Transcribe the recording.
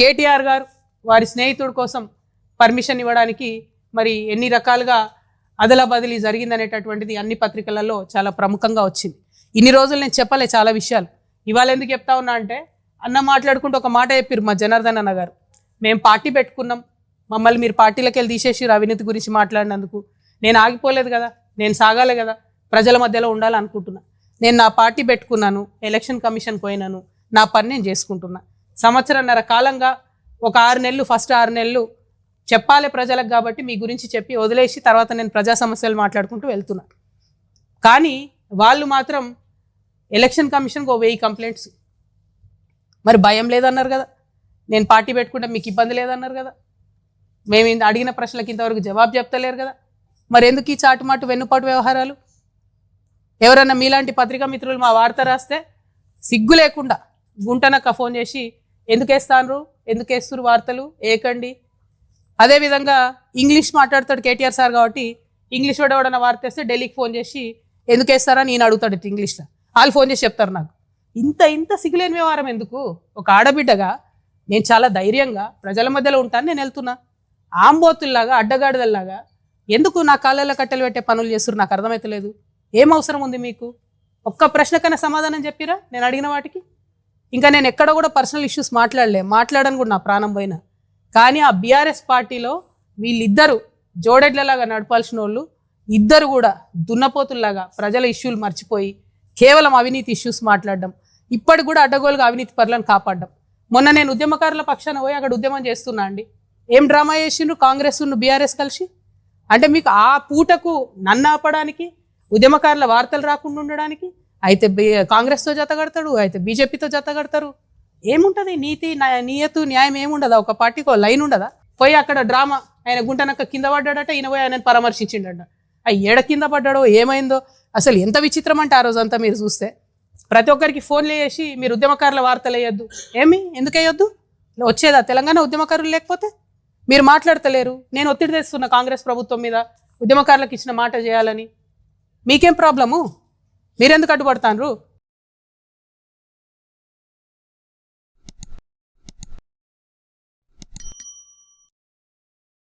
కేటీఆర్ గారు వారి స్నేహితుడి కోసం పర్మిషన్ ఇవ్వడానికి మరి ఎన్ని రకాలుగా అదలా బదిలీ జరిగిందనేటటువంటిది అన్ని పత్రికలలో చాలా ప్రముఖంగా వచ్చింది. ఇన్ని రోజులు నేను చెప్పలే చాలా విషయాలు. ఇవాళ ఎందుకు చెప్తా ఉన్నా అంటే అన్న మాట్లాడుకుంటూ ఒక మాట చెప్పారు మా జనార్దన్ అన్న గారు, మేము పార్టీ పెట్టుకున్నాం, మమ్మల్ని మీరు పార్టీలోకి వెళ్ళి తీసేసి అవినీతి గురించి మాట్లాడినందుకు. నేను ఆగిపోలేదు కదా, నేను సాగాలి కదా, ప్రజల మధ్యలో ఉండాలనుకుంటున్నా. నేను నా పార్టీ పెట్టుకున్నాను, ఎలక్షన్ కమిషన్ పోయినాను, నా పని నేను చేసుకుంటున్నా. సంవత్సరన్నర కాలంగా ఒక 6 నెలలు ఫస్ట్ 6 నెలలు చెప్పాలి ప్రజలకు కాబట్టి మీ గురించి చెప్పి వదిలేసి తర్వాత నేను ప్రజా సమస్యలు మాట్లాడుకుంటూ వెళ్తున్నా. కానీ వాళ్ళు మాత్రం ఎలక్షన్ కమిషన్కి 1000 కంప్లైంట్స్. మరి భయం లేదన్నారు కదా, నేను పార్టీ పెట్టుకుంటే మీకు ఇబ్బంది లేదన్నారు కదా, మేము అడిగిన ప్రశ్నలకు ఇంతవరకు జవాబు చెప్తలేరు కదా, మరి ఎందుకు ఈ చాటుమాటు వెన్నుపాటు వ్యవహారాలు? ఎవరన్నా మీలాంటి పత్రికా మిత్రులు మా వార్త రాస్తే సిగ్గు లేకుండా గుంటనక్క ఫోన్ చేసి ఎందుకు వేస్తున్నారు వార్తలు ఏకండి. అదేవిధంగా ఇంగ్లీష్ మాట్లాడతాడు కేటీఆర్ సార్ కాబట్టి ఇంగ్లీష్ వాడు ఎవడన్నా వార్త వేస్తే ఢిల్లీకి ఫోన్ చేసి ఎందుకు వేస్తారని నేను అడుగుతాడు ఇంగ్లీష్లో. వాళ్ళు ఫోన్ చేసి చెప్తారు నాకు. ఇంత సిగ్గులేని వ్యవహారం ఎందుకు? ఒక ఆడబిడ్డగా నేను చాలా ధైర్యంగా ప్రజల మధ్యలో ఉంటాను, నేను వెళ్తున్నా. ఆంబోతుల్లాగా అడ్డగాడిదల్లాగా ఎందుకు నా కాళ్ళలో కట్టెలు పెట్టే పనులు చేస్తున్నారు నాకు అర్థమవుతలేదు. ఏం అవసరం ఉంది మీకు? ఒక్క ప్రశ్నకైనా సమాధానం చెప్పిరా నేను అడిగిన వాటికి? ఇంకా నేను ఎక్కడ కూడా పర్సనల్ ఇష్యూస్ మాట్లాడని కూడా నా ప్రాణం పోయినా. కానీ ఆ బీఆర్ఎస్ పార్టీలో వీళ్ళిద్దరూ జోడెడ్లలాగా నడపాల్సిన వాళ్ళు ఇద్దరు కూడా దున్నపోతుల్లాగా ప్రజల ఇష్యూలు మర్చిపోయి కేవలం అవినీతి ఇష్యూస్ మాట్లాడడం, ఇప్పటికి కూడా అడ్డగోలుగా అవినీతి పరులను కాపాడడం. మొన్న నేను ఉద్యమకారుల పక్షాన పోయి అక్కడ ఉద్యమం చేస్తున్నా అండి. ఏం డ్రామా చేసిండ్రు కాంగ్రెస్ బీఆర్ఎస్ కలిసి? అంటే మీకు ఆ పూటకు నన్ను ఆపడానికి, ఉద్యమకారుల వార్తలు రాకుండా ఉండడానికి అయితే కాంగ్రెస్తో జత కడతాడు, అయితే బీజేపీతో జత కడతారు. ఏముంటుంది నీయతు న్యాయం ఏముండదా? ఒక పార్టీకి లైన్ ఉండదా? పోయి అక్కడ డ్రామా, ఆయన గుంటనక్క కింద పడ్డాడట, ఈయన పోయి ఆయన పరామర్శించిండట. ఏడ కింద పడ్డాడో ఏమైందో అసలు ఎంత విచిత్రం అంటే ఆ రోజంతా మీరు చూస్తే ప్రతి ఒక్కరికి ఫోన్లు చేసి మీరు ఉద్యమకారుల వార్తలు వేయొద్దు. ఎందుకు వేయొద్దు? వచ్చేదా తెలంగాణ ఉద్యమకారులు లేకపోతే? మీరు మాట్లాడతలేరు. నేను ఒత్తిడి తెస్తున్నా కాంగ్రెస్ ప్రభుత్వం మీద ఉద్యమకారులకు ఇచ్చిన మాట చేయాలని. మీకేం ప్రాబ్లము? మీరెందుకు అడ్డుపడతారు?